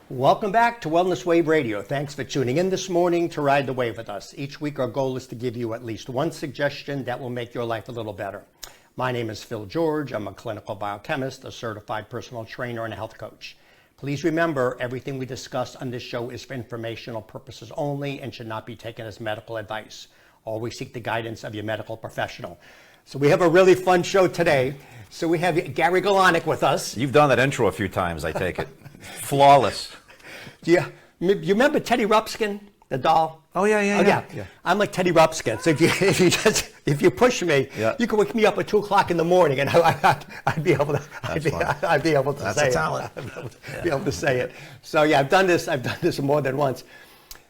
Welcome back to Wellness Wave Radio. Thanks for tuning in this morning to ride the wave with us. Each week our goal is to give you at least one suggestion that will make your life a little better. My name is Phil George. I'm a clinical biochemist, a certified personal trainer, and a health coach. Please remember, everything we discuss on this show is for informational purposes only and should not be taken as medical advice. Always seek the guidance of your medical professional. So we have a really fun show today. So we have Gary Galonek with us. You've done that intro a few times, I take it. Flawless. You remember Teddy Ruxpin, the doll? Oh yeah. I'm like Teddy Ruxpin. So if you push me, you can wake me up at 2:00 in the morning, and I'd be able to. I'd be able to That's say a talent. it. Be able to say it. So yeah, I've done this more than once.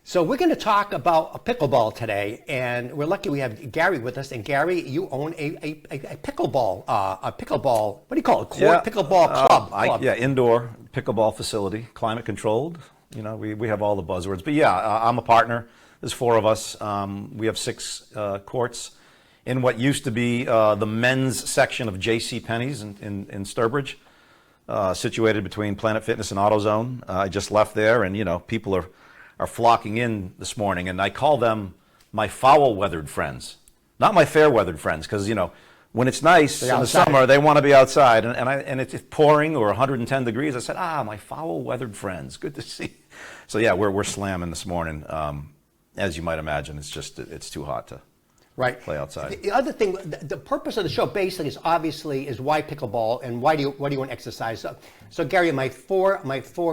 So we're going to talk about a pickleball today, and we're lucky we have Gary with us. And Gary, you own a pickleball, what do you call it? Pickleball club. Indoor pickleball facility, climate controlled. You know, we have all the buzzwords. But I'm a partner. There's four of us. We have 6 courts in what used to be the men's section of J.C. Penney's in Sturbridge, situated between Planet Fitness and AutoZone. I just left there, and people are flocking in this morning, and I call them my foul-weathered friends, not my fair-weathered friends, because when it's nice in the summer, they want to be outside, and it's pouring or 110 degrees. I said, my foul-weathered friends, good to see. So yeah, we're slamming this morning. As you might imagine, it's too hot to play outside. The other thing, the purpose of the show basically is why pickleball and why do you want to exercise? So Gary, my four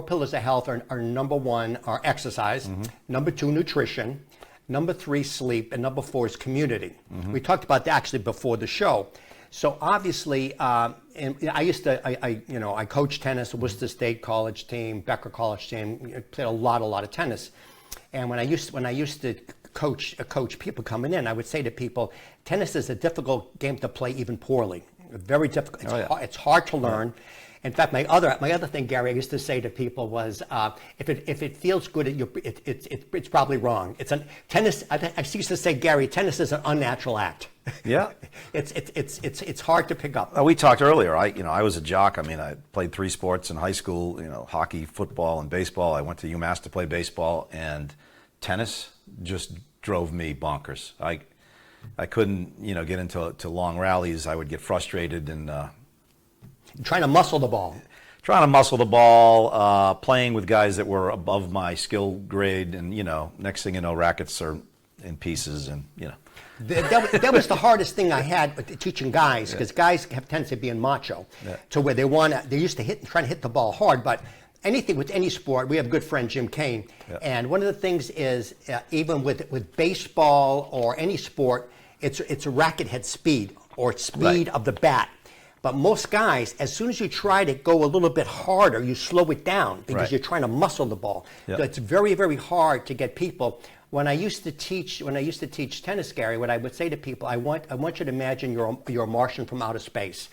pillars of health are number 1 are exercise, number 2 nutrition, number 3 sleep, and number 4 is community. We talked about that actually before the show. So obviously, and I coached tennis, Worcester State College team, Becker College team, played a lot of tennis, and when I used to coach people coming in, I would say to people, tennis is a difficult game to play even poorly. Very difficult. It's hard to learn. In fact, my other thing, Gary, I used to say to people was, if it feels good, it's probably wrong. Tennis. I used to say, Gary, tennis is an unnatural act. Yeah, it's hard to pick up. We talked earlier. I was a jock. I played 3 sports in high school. Hockey, football, and baseball. I went to UMass to play baseball, and tennis just drove me bonkers. I couldn't get into long rallies. I would get frustrated and trying to muscle the ball. Playing with guys that were above my skill grade, and next thing you know, rackets are in pieces, and That was the hardest thing I had with teaching guys, because guys have tendency to be macho, to where they used to try to hit the ball hard, but anything with any sport, we have a good friend, Jim Kane, and one of the things is, even with baseball or any sport, it's a racket head speed, or speed of the bat. But most guys, as soon as you try to go a little bit harder, you slow it down because you're trying to muscle the ball. So it's very, very hard to get people. When I used to teach tennis, Gary, what I would say to people, I want you to imagine you're a Martian from outer space.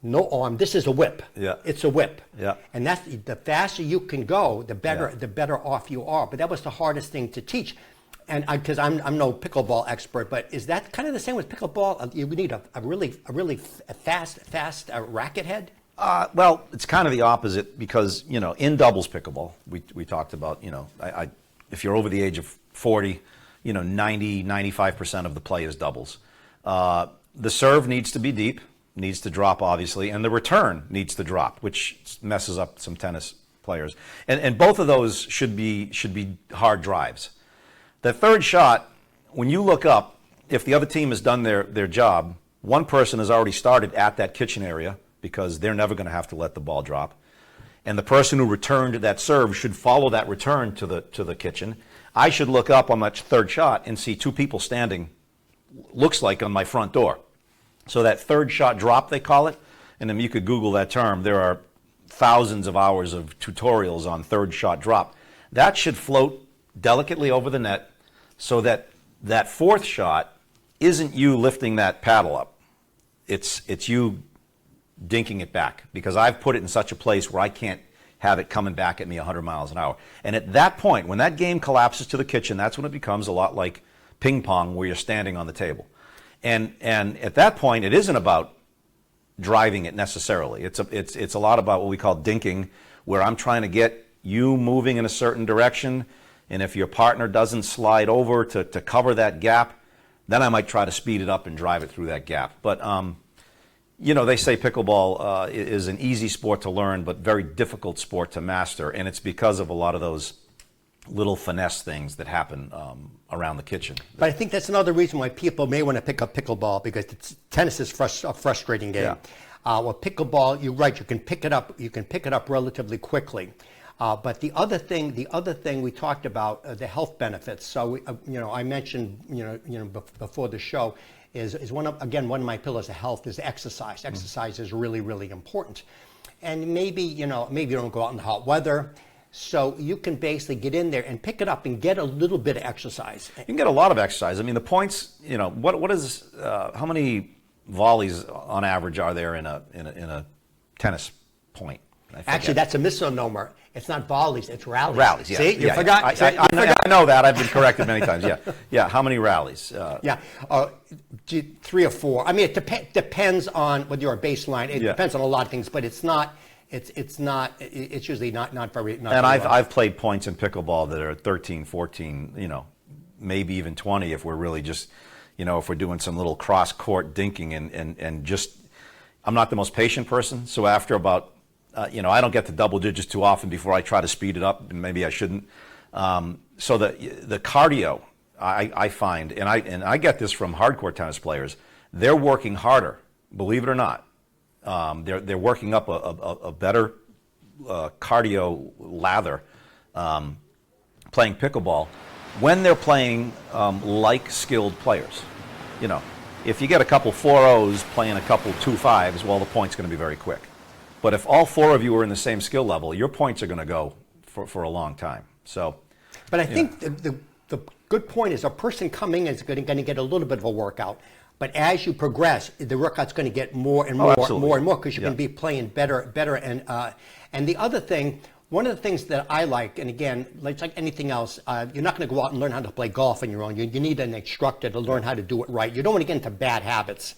No arm. This is a whip. Yeah. It's a whip. Yeah. And that's the faster you can go, the better off you are. But that was the hardest thing to teach. And because I'm no pickleball expert, but is that kind of the same with pickleball? You need a really fast racket head? Well, it's kind of the opposite, because in doubles pickleball, we talked about if you're over the age of 40, 95% of the play is doubles. The serve needs to be deep, needs to drop obviously, and the return needs to drop, which messes up some tennis players. And both of those should be hard drives. The third shot, when you look up, if the other team has done their job, one person has already started at that kitchen area, because they're never going to have to let the ball drop. And the person who returned that serve should follow that return to the kitchen. I should look up on that third shot and see 2 people standing, looks like on my front door. So that third shot drop, they call it, and then you could Google that term. There are thousands of hours of tutorials on third shot drop. That should float delicately over the net, so that fourth shot isn't you lifting that paddle up. It's you dinking it back, because I've put it in such a place where I can't have it coming back at me 100 miles an hour. And at that point, when that game collapses to the kitchen, that's when it becomes a lot like ping pong, where you're standing on the table. And at that point, it isn't about driving it necessarily. It's a lot about what we call dinking, where I'm trying to get you moving in a certain direction, and if your partner doesn't slide over to cover that gap, then I might try to speed it up and drive it through that gap. But they say pickleball is an easy sport to learn, but very difficult sport to master, and it's because of a lot of those little finesse things that happen around the kitchen. But I think that's another reason why people may want to pick up pickleball, because tennis is a frustrating game. Yeah. Well, pickleball, you're right. You can pick it up. You can pick it up relatively quickly. But the other thing we talked about, the health benefits. So I mentioned before the show is one of my pillars of health is exercise. Exercise is really, really important. And maybe you don't go out in the hot weather. So you can basically get in there and pick it up and get a little bit of exercise. You can get a lot of exercise. I mean, the points, what is, how many volleys on average are there in a tennis point? Actually, that's a misnomer. It's not volleys, it's rallies. Rallies, yeah. See, you yeah, forgot. Yeah. I know that. I've been corrected many times. Yeah, yeah. How many rallies? 3 or 4. I mean, it depends on whether you're a baseline. It depends on a lot of things, but it's not. It's usually not very. And I've played points in pickleball that are 13, 14. Maybe even 20 if we're really just, if we're doing some little cross court dinking and just. I'm not the most patient person, so after about. I don't get to double digits too often before I try to speed it up, and maybe I shouldn't. So the cardio, I find, and I get this from hardcore tennis players, they're working harder, believe it or not. They're working up a better cardio lather playing pickleball when they're playing like skilled players. If you get a couple 4-0s playing a couple 2-5s, well, the point's going to be very quick. But if all 4 of you are in the same skill level, your points are going to go for a long time. So, but I think the good point is a person coming is going to get a little bit of a workout. But as you progress, the workout's going to get more and more, more and more, because you're going to be playing better. And the other thing, one of the things that I like, and again, like anything else, you're not going to go out and learn how to play golf on your own. You need an instructor to learn how to do it right. You don't want to get into bad habits.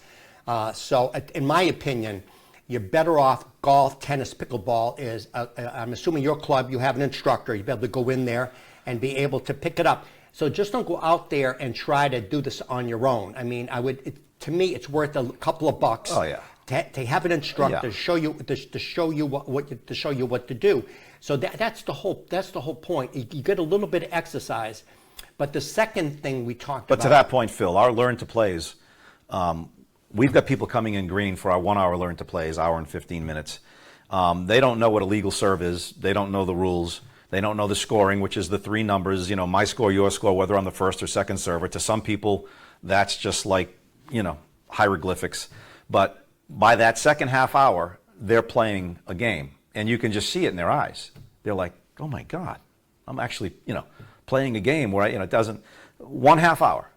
So, in my opinion, you're better off golf, tennis, pickleball is, I'm assuming your club, you have an instructor, you'll be able to go in there and be able to pick it up. So just don't go out there and try to do this on your own. I mean, to me, it's worth a couple of bucks to have an instructor to show you what to do. So that's the whole point. You get a little bit of exercise. But the second thing we talked about. But to that point, Phil, our Learn to Plays, we've got people coming in green for our 1 hour Learn to Plays, hour and 15 minutes. They don't know what a legal serve is. They don't know the rules. They don't know the scoring, which is the 3 numbers, my score, your score, whether I'm the first or second server. To some people, that's just like, hieroglyphics. But by that second half hour, they're playing a game. And you can just see it in their eyes. They're like, oh my God, I'm actually, playing a game where, it doesn't, 1 half hour.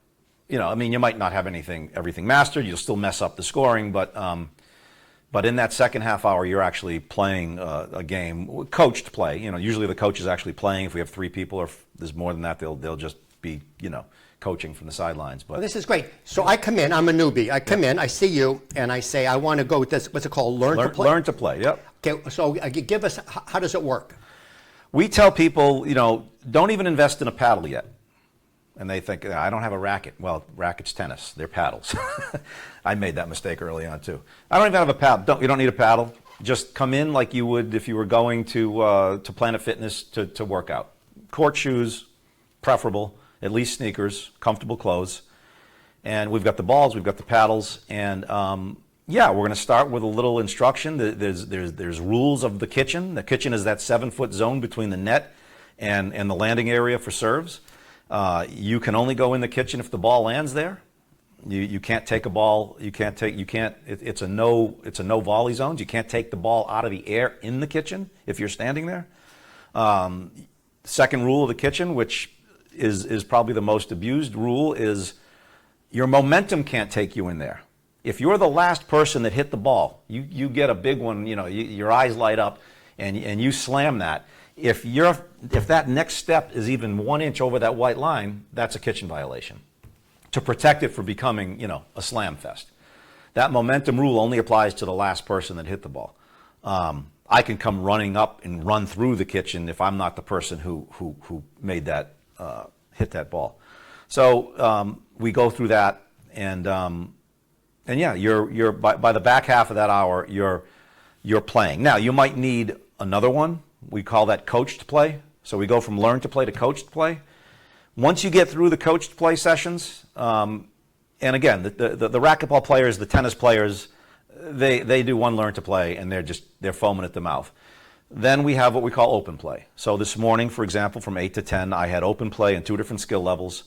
You might not have everything mastered. You'll still mess up the scoring, but in that second half hour, you're actually playing a game, coached play. Usually the coach is actually playing. If we have 3 people, or if there's more than that, they'll just be, coaching from the sidelines. But well, this is great. So I come in. I'm a newbie. I come in. I see you, and I say, I want to go with this. What's it called? Learn to play. Learn to play. Yep. Okay. So give us. How does it work? We tell people, don't even invest in a paddle yet. And they think, I don't have a racket. Well, racket's tennis. They're paddles. I made that mistake early on, too. I don't even have a paddle. You don't need a paddle. Just come in like you would if you were going to Planet Fitness to work out. Court shoes, preferable, at least sneakers, comfortable clothes. And we've got the balls, we've got the paddles. And, we're going to start with a little instruction. There's rules of the kitchen. The kitchen is that 7-foot zone between the net and the landing area for serves. You can only go in the kitchen if the ball lands there. You can't take a ball. It's a no volley zones. You can't take the ball out of the air in the kitchen if you're standing there. Second rule of the kitchen, which is probably the most abused rule, is your momentum can't take you in there. If you're the last person that hit the ball, you get a big one. Your eyes light up, and you slam that. If that next step is even 1 inch over that white line, that's a kitchen violation. To protect it from becoming, a slam fest. That momentum rule only applies to the last person that hit the ball. I can come running up and run through the kitchen if I'm not the person who made that hit that ball. So we go through that, and yeah, you're by the back half of that hour, you're playing. Now you might need another one. We call that coached play. So we go from learn to play to coached play. Once you get through the coached play sessions, and again, the racquetball players, the tennis players, they do one learn to play, and they're foaming at the mouth. Then we have what we call open play. So this morning, for example, from 8 to 10, I had open play in 2 different skill levels.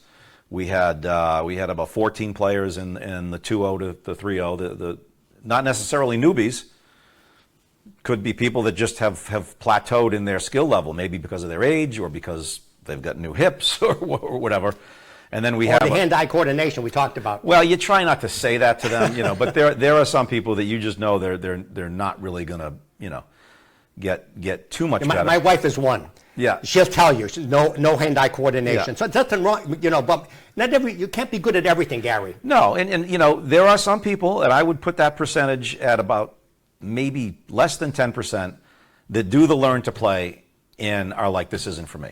We had about 14 players in the 2-0 to the 3-0. The not necessarily newbies. Could be people that just have plateaued in their skill level, maybe because of their age or because they've got new hips or whatever. And then we have the hand-eye coordination we talked about. Well, you try not to say that to them, but there are some people that you just know they're not really going to, get too much better. My wife is one. Yeah. She'll tell you, no hand-eye coordination. Yeah. So there's nothing wrong, but you can't be good at everything, Gary. No, and there are some people, and I would put that percentage at about maybe less than 10%, that do the learn to play and are like, this isn't for me.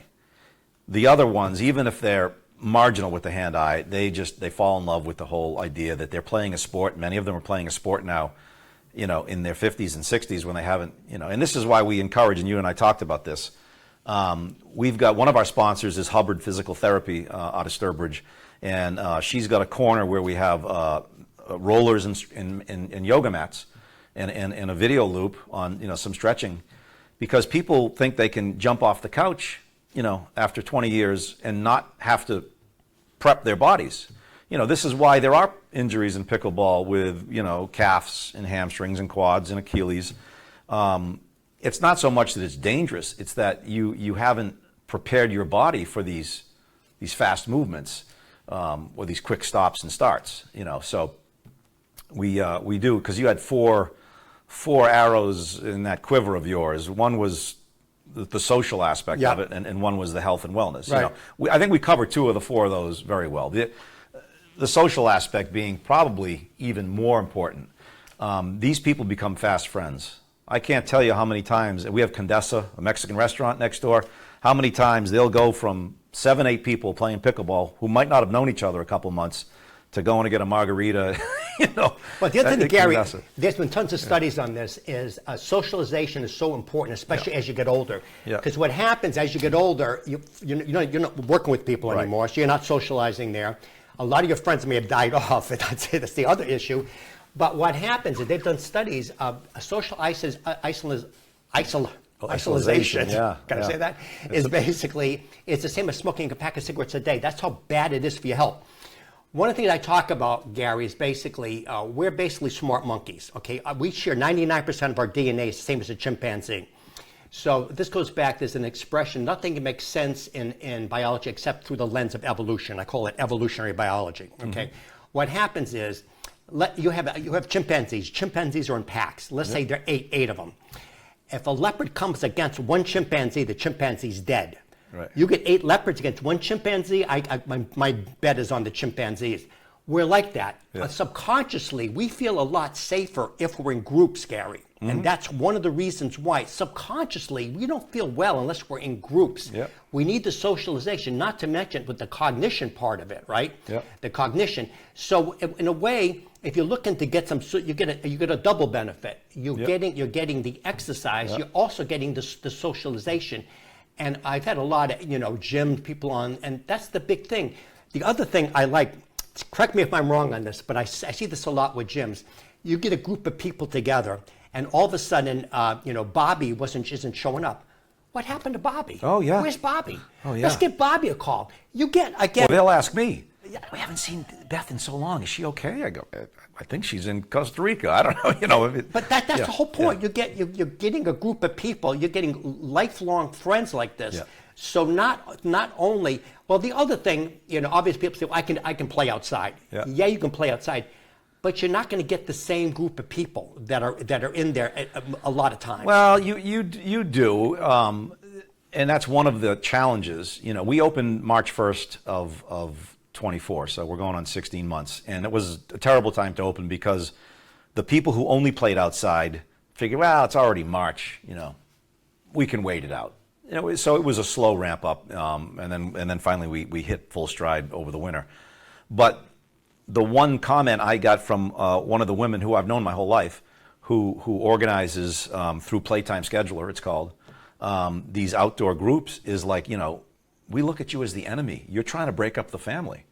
The other ones, even if they're marginal with the hand-eye, they fall in love with the whole idea that they're playing a sport. Many of them are playing a sport now, in their 50s and 60s when they haven't, and this is why we encourage, and you and I talked about this. We've got one of our sponsors is Hubbard Physical Therapy out of Sturbridge, and she's got a corner where we have rollers and yoga mats and a video loop on some stretching, because people think they can jump off the couch after 20 years and not have to prep their bodies. This is why there are injuries in pickleball with calves and hamstrings and quads and Achilles. It's not so much that it's dangerous, it's that you haven't prepared your body for these fast movements or these quick stops and starts. So we do, because you had four arrows in that quiver of yours. One was the social aspect of it, and one was the health and wellness. Right. I think we covered 2 of the 4 of those very well. The social aspect being probably even more important. These people become fast friends. I can't tell you how many times, we have Condesa, a Mexican restaurant next door, how many times they'll go from 7, 8 people playing pickleball who might not have known each other a couple months to going to get a margarita, But the other thing, Gary, there's been tons of studies on this, is socialization is so important, especially as you get older. Because what happens as you get older, you're not working with people anymore, so you're not socializing there. A lot of your friends may have died off, and I'd say that's the other issue. But what happens is they've done studies of social isolation. Can I say that? Is basically, it's the same as smoking a pack of cigarettes a day. That's how bad it is for your health. One of the things I talk about, Gary, is basically, we're basically smart monkeys, okay? We share 99% of our DNA is the same as a chimpanzee. So this goes back, there's an expression, nothing makes sense in biology except through the lens of evolution. I call it evolutionary biology, okay? What happens is, you have chimpanzees. Chimpanzees are in packs. Let's say there are eight of them. If a leopard comes against one chimpanzee, the chimpanzee's dead. Right. You get 8 leopards against one chimpanzee, my bet is on the chimpanzees. We're like that. But subconsciously, we feel a lot safer if we're in groups, Gary. And that's one of the reasons why. Subconsciously, we don't feel well unless we're in groups. We need the socialization, not to mention with the cognition part of it, right? The cognition. So in a way, if you're looking to get some, you get a double benefit. You're getting the exercise. You're also getting the socialization. And I've had a lot of gym people on, and that's the big thing. The other thing I like, correct me if I'm wrong on this, but I see this a lot with gyms. You get a group of people together, and all of a sudden, Bobby isn't showing up. What happened to Bobby? Oh, yeah. Where's Bobby? Oh, yeah. Let's give Bobby a call. Well, they'll ask me, we haven't seen Beth in so long. Is she okay? I go, I think she's in Costa Rica. I don't know. But that's the whole point. You're getting a group of people. You're getting lifelong friends like this. So not only, well, the other thing, obviously people say, well, I can play outside. Yeah, you can play outside. But you're not going to get the same group of people that are in there a lot of times. Well, you do, and that's one of the challenges. We opened March 1st of 24, so we're going on 16 months, and it was a terrible time to open because the people who only played outside figured, well, it's already March, we can wait it out. So it was a slow ramp up, and then finally we hit full stride over the winter. But the one comment I got from one of the women who I've known my whole life, who organizes through Playtime Scheduler, it's called, these outdoor groups, is like, we look at you as the enemy. You're trying to break up the family.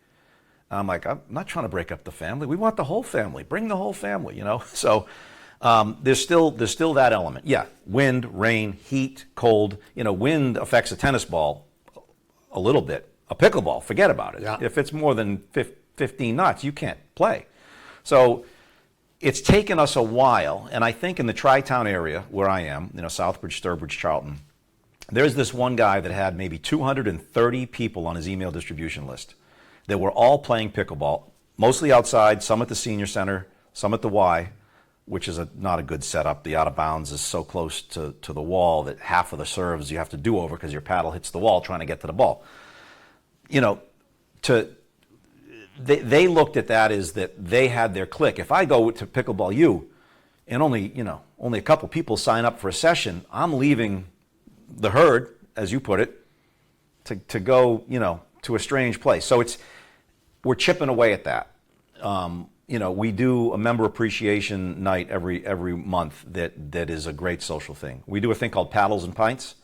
I'm like, I'm not trying to break up the family. We want the whole family. Bring the whole family, So there's still that element. Yeah, wind, rain, heat, cold. Wind affects a tennis ball a little bit. A pickleball, forget about it. Yeah. If it's more than 15 knots, you can't play. So it's taken us a while, and I think in the Tri-Town area where I am, Southbridge, Sturbridge, Charlton, there's this one guy that had maybe 230 people on his email distribution list that were all playing pickleball, mostly outside, some at the senior center, some at the Y, which is not a good setup. The out of bounds is so close to the wall that half of the serves you have to do over because your paddle hits the wall trying to get to the ball. They looked at that as that they had their clique. If I go to Pickleball U and only a couple people sign up for a session, I'm leaving the herd, as you put it, to go, to a strange place. So we're chipping away at that. We do a member appreciation night every month that is a great social thing. We do a thing called Paddles and Pints.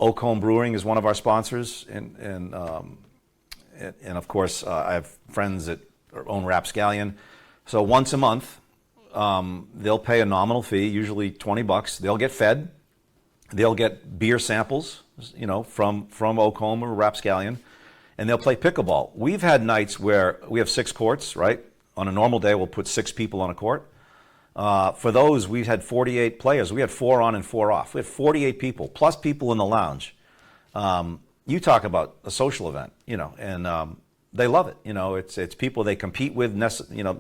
Oak Home Brewing is one of our sponsors, and of course I have friends that own Rapscallion. So once a month, they'll pay a nominal fee, usually $20. They'll get fed. They'll get beer samples, from Oak Home or Rapscallion, and they'll play pickleball. We've had nights where we have 6 courts, right? On a normal day, we'll put 6 people on a court. For those, we've had 48 players. We had 4 on and 4 off. We had 48 people, plus people in the lounge. You talk about a social event, and they love it. It's people they compete with,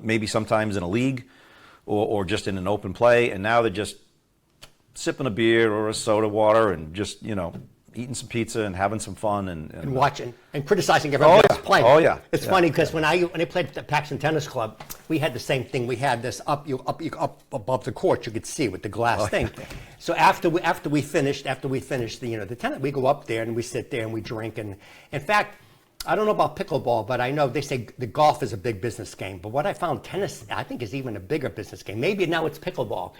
maybe sometimes in a league or just in an open play, and now they're just sipping a beer or a soda water and just, eating some pizza and having some fun and watching and criticizing everybody else playing. Oh yeah. It's funny because when I played at the Paxton Tennis Club, we had the same thing. We had this up above the court, you could see with the glass thing. So after we finished the tennis, we go up there and we sit there and we drink. And in fact, I don't know about pickleball, but I know they say the golf is a big business game. But what I found, tennis, I think, is even a bigger business game. Maybe now it's pickleball.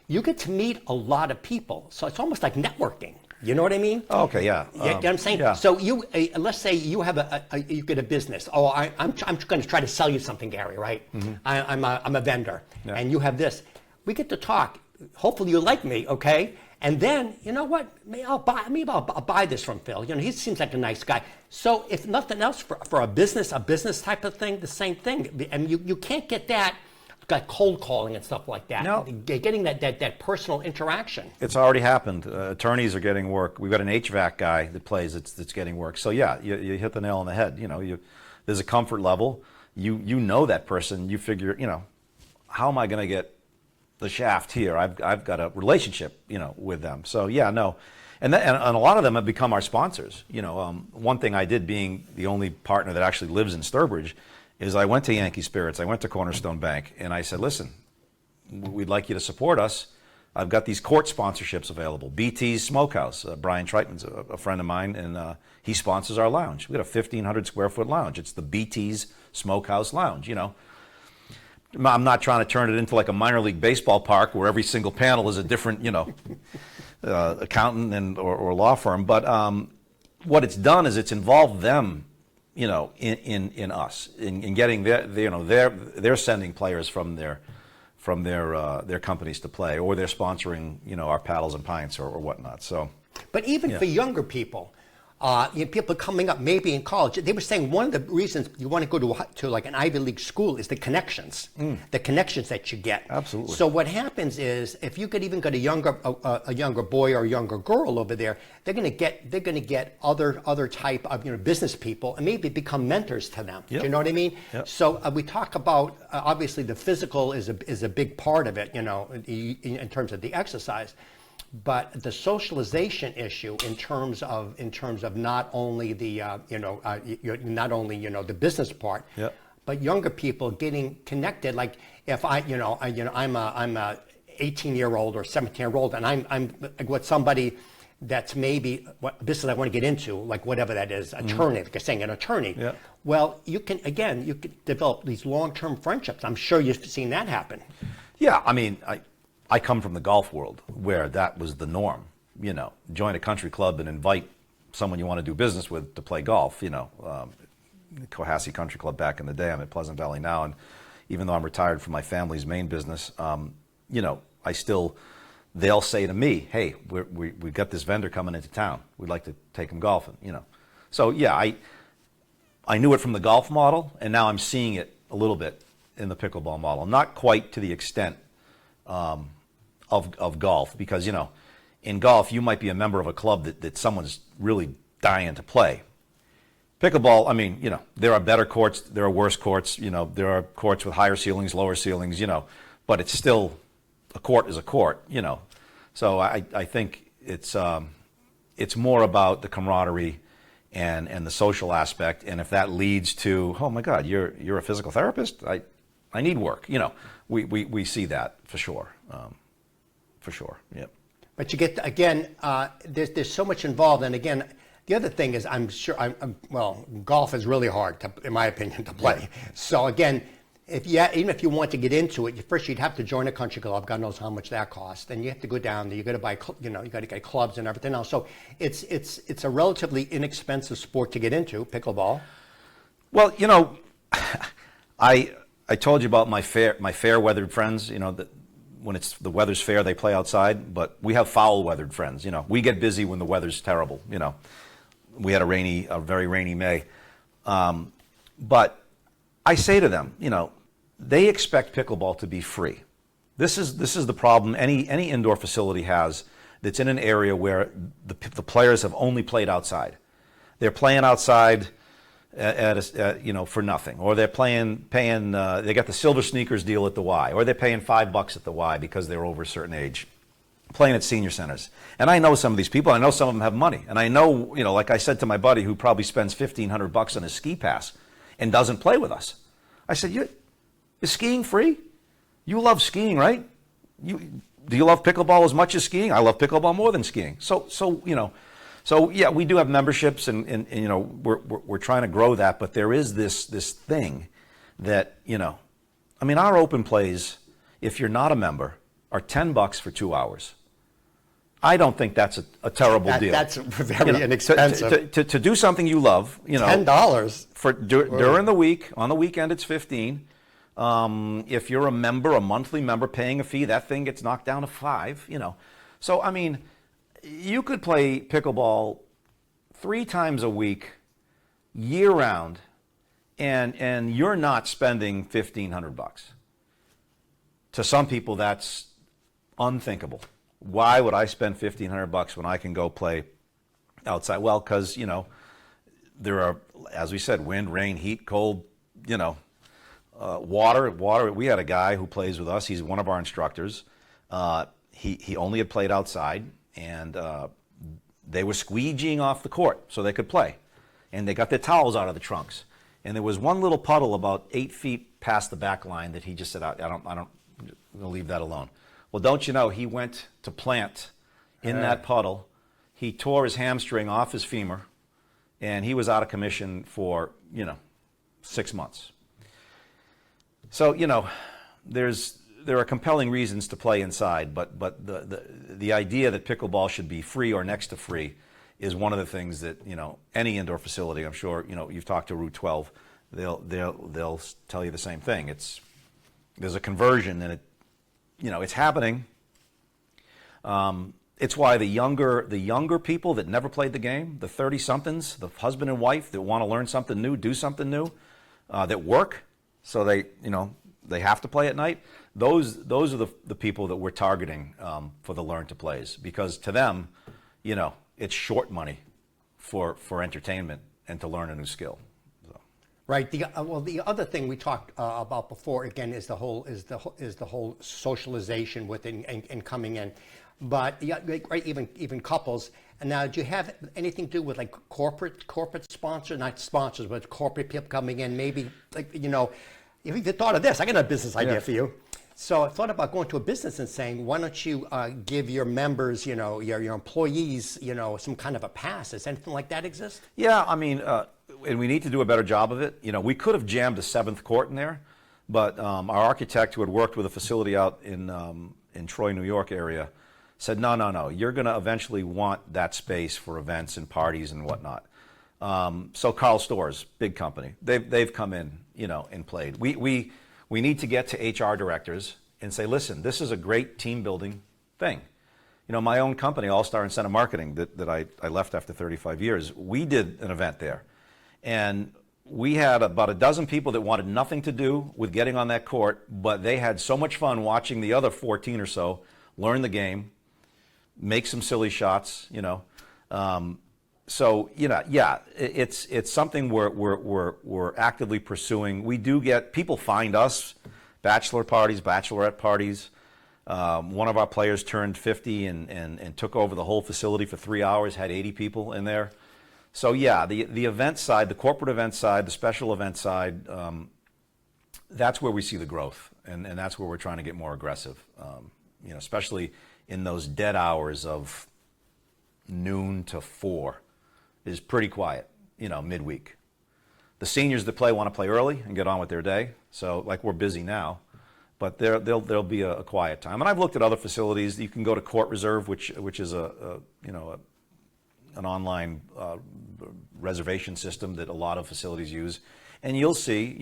You get to meet a lot of people, so it's almost like networking. You know what I mean? Okay, yeah. You know what I'm saying? Yeah. So you, let's say you have you get a business. Oh, I'm going to try to sell you something, Gary. Right? Mm-hmm. I'm a vendor, and you have this. We get to talk. Hopefully, you like me, okay? And then, you know what? Maybe I'll buy this from Phil. He seems like a nice guy. So if nothing else, for a business type of thing, the same thing. And you can't get that. Got cold calling and stuff like that. No. Getting that personal interaction. It's already happened. Attorneys are getting work. We've got an HVAC guy that plays that's getting work. So yeah, you hit the nail on the head. There's a comfort level. You know that person. You figure, how am I going to get the shaft here? I've got a relationship, with them. So yeah, no. And a lot of them have become our sponsors. One thing I did, being the only partner that actually lives in Sturbridge, is I went to Yankee Spirits, I went to Cornerstone Bank, and I said, listen, we'd like you to support us. I've got these court sponsorships available. BT's Smokehouse, Brian Treitman's a friend of mine, and he sponsors our lounge. We got a 1,500 square foot lounge. It's the BT's Smokehouse Lounge, I'm not trying to turn it into like a minor league baseball park where every single panel is a different, accountant or law firm, but what it's done is it's involved them in us in getting they're sending players from their companies to play, or they're sponsoring our paddles and pints or whatnot. So, but even for younger people, people coming up maybe in college, they were saying one of the reasons you want to go to like an Ivy League school is the connections that you get. Absolutely. So what happens is if you could even get a younger boy or a younger girl over there, they're going to get other type of business people and maybe become mentors to them. Yep. Do you know what I mean? Yep. So we talk about obviously the physical is a big part of it, in terms of the exercise. But the socialization issue in terms of not only the the business part, yep. but younger people getting connected. Like if I'm a 18-year-old or 17-year-old, and I'm with somebody that's maybe what business I want to get into, like whatever that is, attorney, like you're saying, an attorney. Yeah. Well, you can develop these long-term friendships. I'm sure you've seen that happen. Yeah, I mean, I come from the golf world where that was the norm. Join a country club and invite someone you want to do business with to play golf. Cohasset Country Club back in the day. I'm at Pleasant Valley now, and even though I'm retired from my family's main business, they'll say to me, "Hey, we got this vendor coming into town. We'd like to take him golfing." So yeah, I knew it from the golf model, and now I'm seeing it a little bit in the pickleball model. Not quite to the extent of golf, because in golf you might be a member of a club that someone's really dying to play. Pickleball, I mean, there are better courts, there are worse courts, there are courts with higher ceilings, lower ceilings, but it's still, a court is a court, So I think it's more about the camaraderie and the social aspect, and if that leads to, oh my God, you're a physical therapist, I need work, we see that for sure, yep. But you get, again, there's so much involved, and again, the other thing is, I'm sure, golf is really hard, in my opinion, to play. Yeah. So again, even if you want to get into it, first you'd have to join a country club. God knows how much that costs. Then you have to go down there. You got to buy, you got to get clubs and everything else. So it's a relatively inexpensive sport to get into, pickleball. Well, I told you about my fair weathered friends. That when the weather's fair, they play outside. But we have foul weathered friends. We get busy when the weather's terrible. We had a very rainy May. But I say to them, they expect pickleball to be free. This is the problem any indoor facility has that's in an area where the players have only played outside. They're playing outside for nothing, or they're paying they got the silver sneakers deal at the Y, or they're paying $5 at the Y because they're over a certain age, playing at senior centers. And I know some of these people. I know some of them have money, and I know, like I said to my buddy who probably spends $1,500 on his ski pass and doesn't play with us. I said, is skiing free? You love skiing, right? Do you love pickleball as much as skiing? I love pickleball more than skiing. So yeah, we do have memberships, and we're trying to grow that, but there is this thing that, our open plays, if you're not a member, are $10 for 2 hours. I don't think that's a terrible deal. That's very inexpensive. To do something you love, $10 for during the week. On the weekend, it's $15. If you're a monthly member, paying a fee, that thing gets knocked down to $5. So you could play pickleball 3 times a week, year round, and you're not spending $1,500. To some people, that's unthinkable. Why would I spend $1,500 when I can go play outside? Well, because, there are, as we said, wind, rain, heat, cold, water. We had a guy who plays with us. He's one of our instructors. He only had played outside, and they were squeegeeing off the court so they could play. And they got their towels out of the trunks. And there was one little puddle about 8 feet past the back line that he just said, I'm going to leave that alone. Well, don't you know, he went to plant in that puddle. He tore his hamstring off his femur, and he was out of commission for, 6 months. So, there are compelling reasons to play inside, but the idea that pickleball should be free or next to free is one of the things that, any indoor facility, I'm sure, you've talked to Route 12, they'll tell you the same thing. There's a conversion, and it's happening. It's why the younger people that never played the game, the 30-somethings, the husband and wife that want to learn something new, do something new, that work, so they have to play at night. Those are the people that we're targeting for the learn to plays, because to them, it's short money for entertainment and to learn a new skill. So. Right. The other thing we talked about before, again, is the whole socialization within and coming in. But right, even couples. And now, do you have anything to do with like corporate sponsors, not sponsors, but corporate people coming in? Maybe if you thought of this, I got a business idea for you. So I thought about going to a business and saying, why don't you give your members, your employees, some kind of a pass? Does anything like that exist? Yeah, I mean, and we need to do a better job of it. We could have jammed a 7th court in there, but our architect who had worked with a facility out in Troy, New York area said, no, you're going to eventually want that space for events and parties and whatnot. So Carl Storrs, big company, they've come in, and played. We need to get to HR directors and say, listen, this is a great team building thing. My own company, All Star Incentive Marketing, that I left after 35 years, we did an event there. And we had about a dozen people that wanted nothing to do with getting on that court, but they had so much fun watching the other 14 or so learn the game, make some silly shots, So yeah, it's something we're actively pursuing. We do get people find us, bachelor parties, bachelorette parties. One of our players turned 50 and took over the whole facility for 3 hours, had 80 people in there. So yeah, the event side, the corporate event side, the special event side, that's where we see the growth, and that's where we're trying to get more aggressive. Especially in those dead hours of noon to 4 is pretty quiet, midweek. The seniors that play want to play early and get on with their day. So like we're busy now, but there'll be a quiet time. And I've looked at other facilities. You can go to Court Reserve, which is an online reservation system that a lot of facilities use, and you'll see,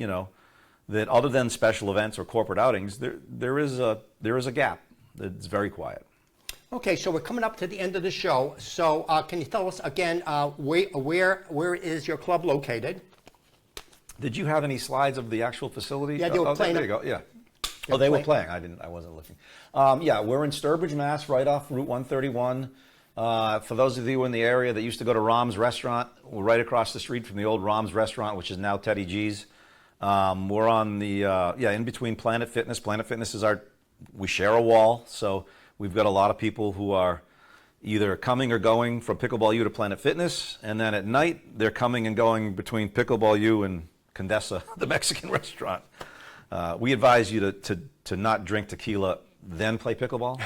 that other than special events or corporate outings, there is a gap. It's very quiet. Okay, so we're coming up to the end of the show. So can you tell us again, where is your club located? Did you have any slides of the actual facility? Yeah, they were playing. There you go. Yeah. They were playing. I wasn't looking. Yeah, we're in Sturbridge, Mass, right off Route 131. For those of you in the area that used to go to Rom's Restaurant, we're right across the street from the old Rom's Restaurant, which is now Teddy G's. We're on the in between Planet Fitness. Planet Fitness is we share a wall, so we've got a lot of people who are either coming or going from Pickleball U to Planet Fitness, and then at night they're coming and going between Pickleball U and Condesa, the Mexican restaurant. We advise you to not drink tequila, then play pickleball.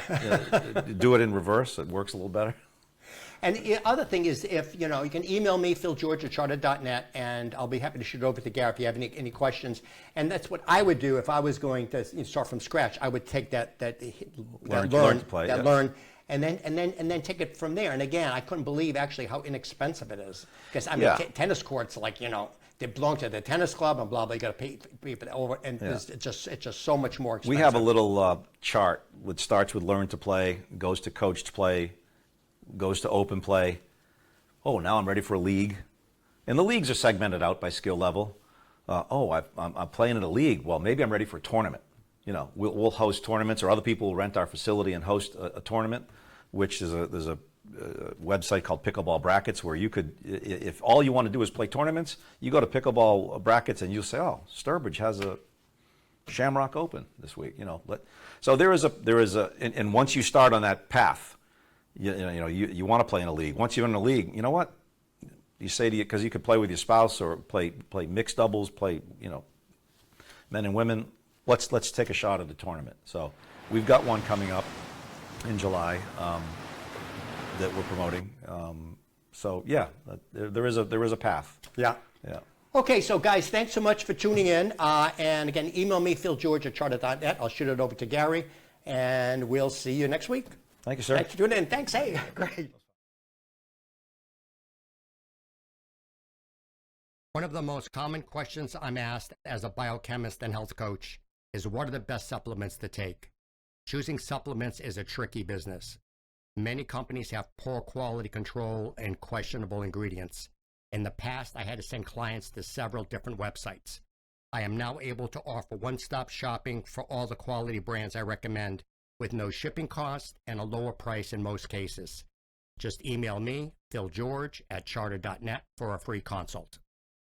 Do it in reverse. It works a little better. And the other thing is, if you can email me, philgeorge@charter.net, and I'll be happy to shoot it over to Gary if you have any questions. And that's what I would do if I was going to start from scratch. I would take learn to play, and then take it from there. And again, I couldn't believe actually how inexpensive it is, because tennis courts, like they belong to the tennis club and blah blah. You got to pay for over, and it's just so much more expensive. We have a little chart which starts with learn to play, goes to coached play, goes to open play. Oh, now I'm ready for a league, and the leagues are segmented out by skill level. I'm playing in a league. Well, maybe I'm ready for a tournament. We'll host tournaments, or other people will rent our facility and host a tournament, which is there's a website called Pickleball Brackets, where you could, if all you want to do is play tournaments, you go to Pickleball Brackets and you'll say, oh, Sturbridge has a Shamrock Open this week. So there is a, and once you start on that path, you want to play in a league. Once you're in a league, you know what? You say to you, because you could play with your spouse or play mixed doubles, play men and women. Let's take a shot at the tournament. So we've got one coming up in July that we're promoting. So yeah, there is a path. Yeah. Okay, so guys, thanks so much for tuning in. And again, email me, philgeorge@charter.net. I'll shoot it over to Gary, and we'll see you next week. Thank you, sir. Thanks for tuning in. Thanks. Hey, great. One of the most common questions I'm asked as a biochemist and health coach is, what are the best supplements to take? Choosing supplements is a tricky business. Many companies have poor quality control and questionable ingredients. In the past, I had to send clients to several different websites. I am now able to offer one-stop shopping for all the quality brands I recommend, with no shipping cost and a lower price in most cases. Just email me, philgeorge@charter.net, for a free consult.